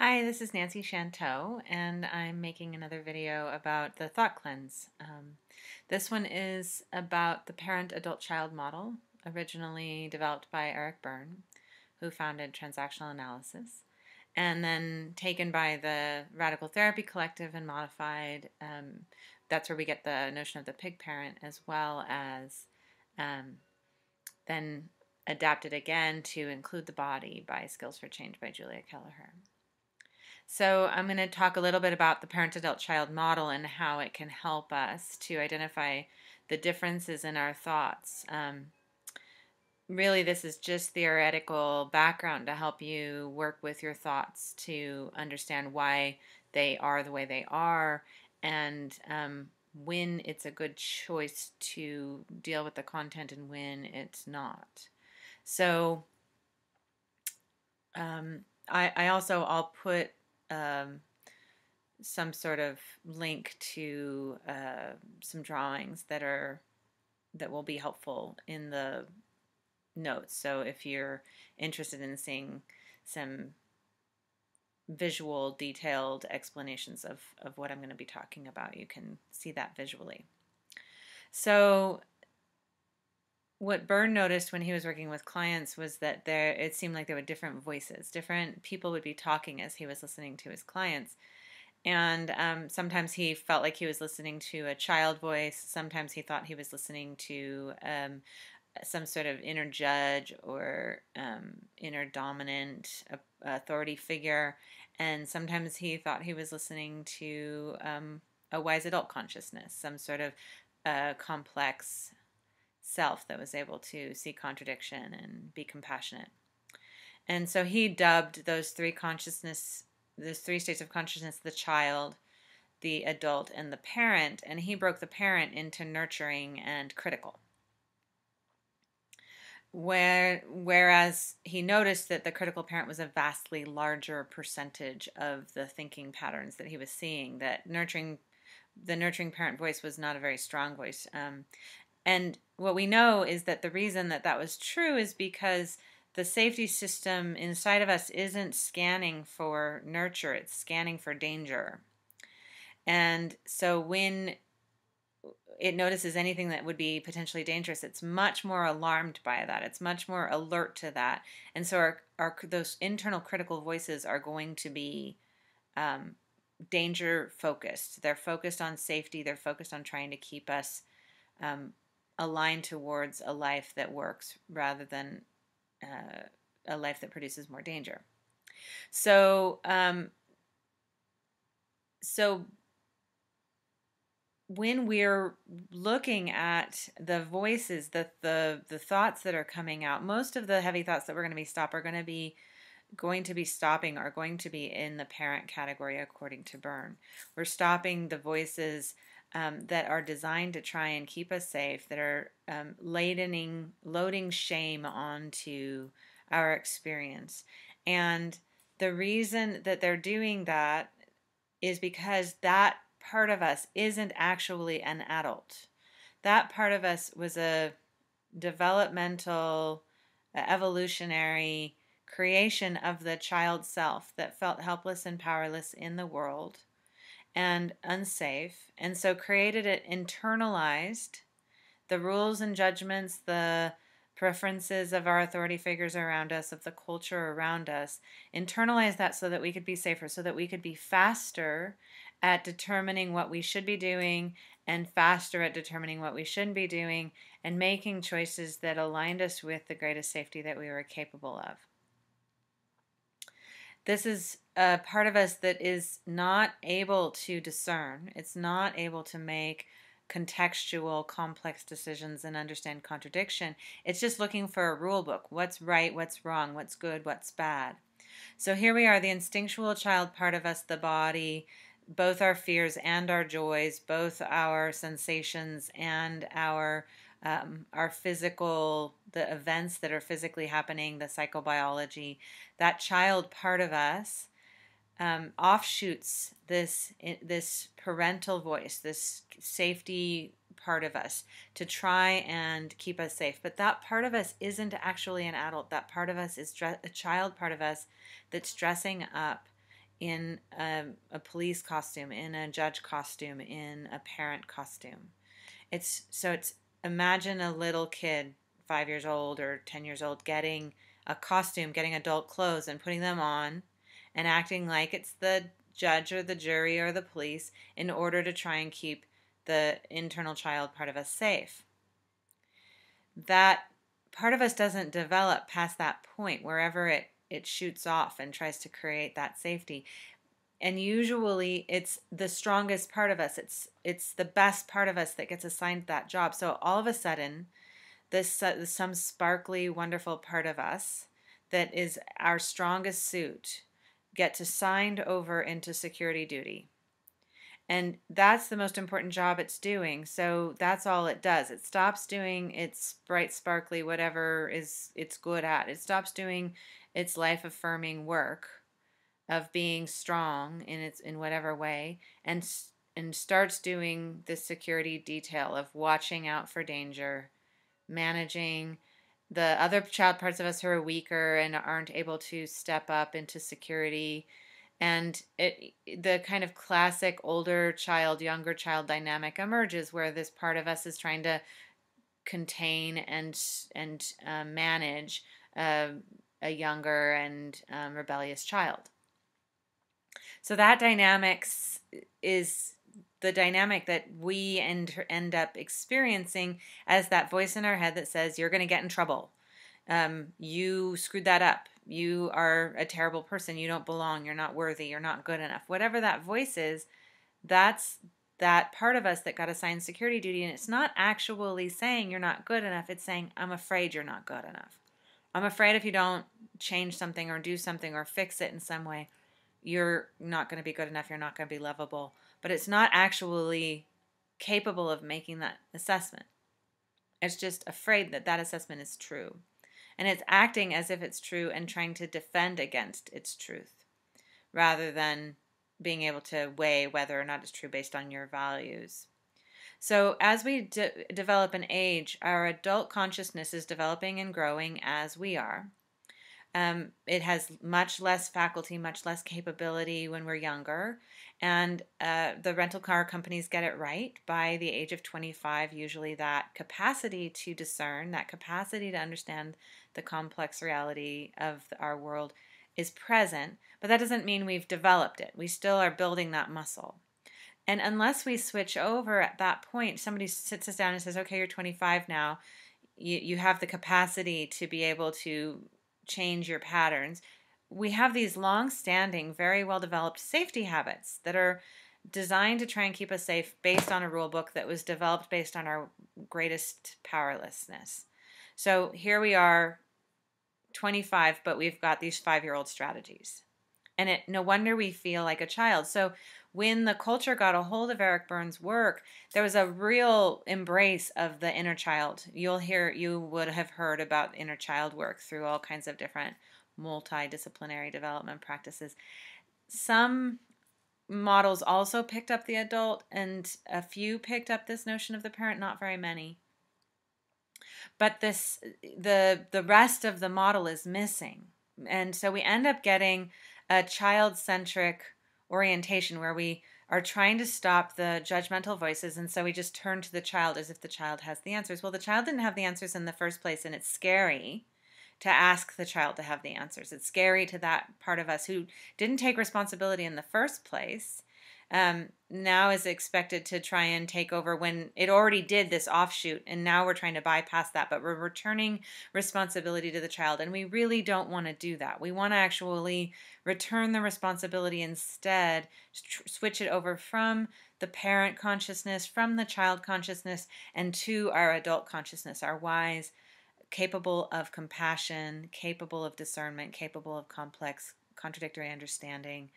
Hi, this is Nancy Chanteau, and I'm making another video about the thought cleanse. This one is about the parent-adult-child model, originally developed by Eric Berne, who founded transactional analysis, and then taken by the Radical Therapy Collective and modified. That's where we get the notion of the pig parent, as well as um, then adapted again to include the body by Skills for Change by Julia Kelleher. So I'm going to talk a little bit about the parent-adult-child model and how it can help us to identify the differences in our thoughts. Really, this is just theoretical background to help you work with your thoughts to understand why they are the way they are, and when it's a good choice to deal with the content and when it's not. So I'll put some sort of link to some drawings that will be helpful in the notes. So if you're interested in seeing some visual, detailed explanations of what I'm going to be talking about, you can see that visually. So what Berne noticed when he was working with clients was that it seemed like there were different voices. Different people would be talking as he was listening to his clients. And sometimes he felt like he was listening to a child voice. Sometimes he thought he was listening to some sort of inner judge or inner dominant authority figure. And sometimes he thought he was listening to a wise adult consciousness, some sort of complex self that was able to see contradiction and be compassionate. And so he dubbed those three states of consciousness: the child, the adult, and the parent, and he broke the parent into nurturing and critical. Whereas he noticed that the critical parent was a vastly larger percentage of the thinking patterns that he was seeing, that the nurturing parent voice was not a very strong voice. And what we know is that the reason that was true is because the safety system inside of us isn't scanning for nurture, it's scanning for danger. And so when it notices anything that would be potentially dangerous, it's much more alarmed by that. It's much more alert to that. And so those internal critical voices are going to be danger focused. They're focused on safety. They're focused on trying to keep us aligned towards a life that works rather than a life that produces more danger. So when we're looking at the voices, the thoughts that are coming out, most of the heavy thoughts that we're going to be stopping are going to be in the parent category, according to Berne. We're stopping the voices that are designed to try and keep us safe, that are loading shame onto our experience. And the reason that they're doing that is because that part of us isn't actually an adult. That part of us was a developmental, evolutionary creation of the child self that felt helpless and powerless in the world and unsafe, and so created it, internalized the rules and judgments, the preferences of our authority figures around us, of the culture around us, internalized that so that we could be safer, so that we could be faster at determining what we should be doing and faster at determining what we shouldn't be doing and making choices that aligned us with the greatest safety that we were capable of. This is a part of us that is not able to discern. It's not able to make contextual, complex decisions and understand contradiction. It's just looking for a rule book. What's right, what's wrong, what's good, what's bad. So here we are, the instinctual child part of us, the body, both our fears and our joys, both our sensations and our physical, the events that are physically happening, the psychobiology. That child part of us offshoots this parental voice, this safety part of us to try and keep us safe. But that part of us isn't actually an adult. That part of us is a child part of us that's dressing up in a police costume, in a judge costume, in a parent costume. It's imagine a little kid, 5 years old or 10 years old, getting a costume, getting adult clothes and putting them on and acting like it's the judge or the jury or the police in order to try and keep the internal child part of us safe. That part of us doesn't develop past that point, wherever it shoots off and tries to create that safety. And usually it's the strongest part of us. It's the best part of us that gets assigned that job. So all of a sudden, this some sparkly, wonderful part of us that is our strongest suit gets assigned over into security duty. And that's the most important job it's doing. So that's all it does. It stops doing its bright, sparkly, whatever is it's good at. It stops doing its life-affirming work of being strong in whatever way, and starts doing the security detail of watching out for danger, managing the other child parts of us who are weaker and aren't able to step up into security. And the kind of classic older child, younger child dynamic emerges, where this part of us is trying to contain and manage a younger and rebellious child. So that dynamics is the dynamic that we end up experiencing as that voice in our head that says, you're going to get in trouble. You screwed that up. You are a terrible person. You don't belong. You're not worthy. You're not good enough. Whatever that voice is, that's that part of us that got assigned security duty. And it's not actually saying you're not good enough. It's saying, I'm afraid you're not good enough. I'm afraid if you don't change something or do something or fix it in some way, you're not going to be good enough. You're not going to be lovable. But it's not actually capable of making that assessment. It's just afraid that that assessment is true. And it's acting as if it's true and trying to defend against its truth, rather than being able to weigh whether or not it's true based on your values. So as we develop and age, our adult consciousness is developing and growing as we are. It has much less faculty, much less capability when we're younger. And the rental car companies get it right. By the age of 25, usually that capacity to discern, that capacity to understand the complex reality of our world is present. But that doesn't mean we've developed it. We still are building that muscle. And unless we switch over at that point, somebody sits us down and says, okay, you're 25 now. You have the capacity to be able to change your patterns. We have these long-standing, very well-developed safety habits that are designed to try and keep us safe based on a rule book that was developed based on our greatest powerlessness. So here we are, 25, but we've got these 5-year-old strategies. And no wonder we feel like a child. So when the culture got a hold of Eric Berne's work, there was a real embrace of the inner child. You would have heard about inner child work through all kinds of different multidisciplinary development practices. Some models also picked up the adult, and a few picked up this notion of the parent, not very many. But the rest of the model is missing. And so we end up getting a child-centric orientation where we are trying to stop the judgmental voices, and so we just turn to the child as if the child has the answers. Well, the child didn't have the answers in the first place, and it's scary to ask the child to have the answers. It's scary to that part of us who didn't take responsibility in the first place, now is expected to try and take over when it already did this offshoot, and now we're trying to bypass that, but we're returning responsibility to the child, and we really don't want to do that. We want to actually return the responsibility instead, switch it over from the parent consciousness, from the child consciousness, and to our adult consciousness, our wise, capable of compassion, capable of discernment, capable of complex, contradictory understanding,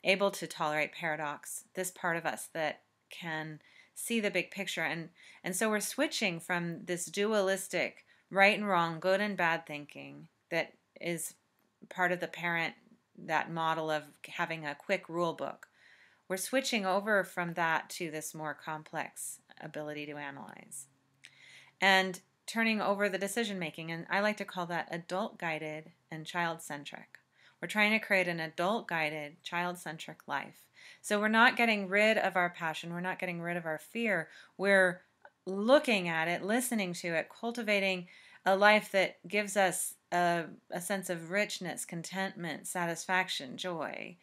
able to tolerate paradox, this part of us that can see the big picture. And so we're switching from this dualistic, right and wrong, good and bad thinking that is part of the parent, that model of having a quick rule book. We're switching over from that to this more complex ability to analyze. And turning over the decision making, and I like to call that adult guided and child centric. We're trying to create an adult-guided, child-centric life. So we're not getting rid of our passion. We're not getting rid of our fear. We're looking at it, listening to it, cultivating a life that gives us a sense of richness, contentment, satisfaction, joy,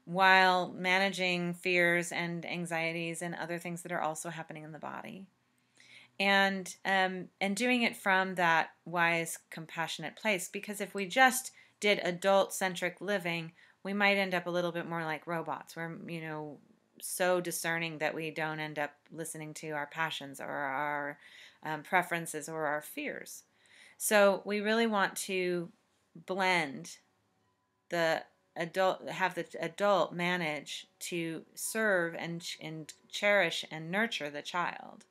while managing fears and anxieties and other things that are also happening in the body. And doing it from that wise, compassionate place. Because if we just did adult-centric living, we might end up a little bit more like robots. We're, so discerning that we don't end up listening to our passions or our preferences or our fears. So we really want to blend the adult, have the adult manage to serve and cherish and nurture the child.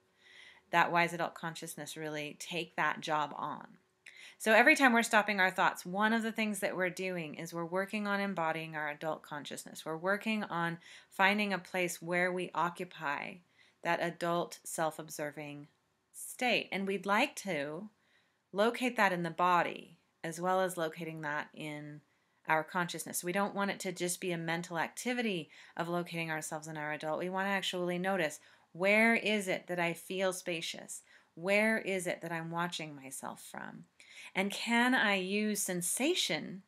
That wise adult consciousness really take that job on. So every time we're stopping our thoughts, one of the things that we're doing is we're working on embodying our adult consciousness. We're working on finding a place where we occupy that adult self-observing state. And we'd like to locate that in the body as well as locating that in our consciousness. We don't want it to just be a mental activity of locating ourselves in our adult. We want to actually notice, where is it that I feel spacious? Where is it that I'm watching myself from? And can I use sensation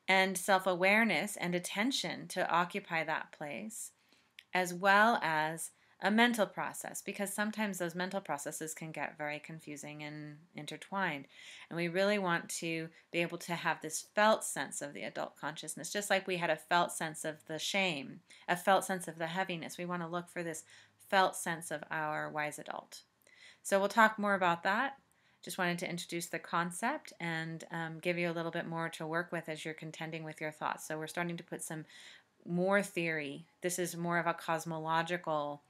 and self-awareness and attention to occupy that place, as well as a mental process? Because sometimes those mental processes can get very confusing and intertwined. And we really want to be able to have this felt sense of the adult consciousness, just like we had a felt sense of the shame, a felt sense of the heaviness. We want to look for this felt sense of our wise adult. So we'll talk more about that. Just wanted to introduce the concept and give you a little bit more to work with as you're contending with your thoughts. So we're starting to put some more theory. This is more of a cosmological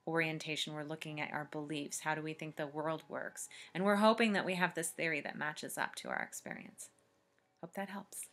orientation. We're looking at our beliefs. How do we think the world works? And we're hoping that we have this theory that matches up to our experience. Hope that helps.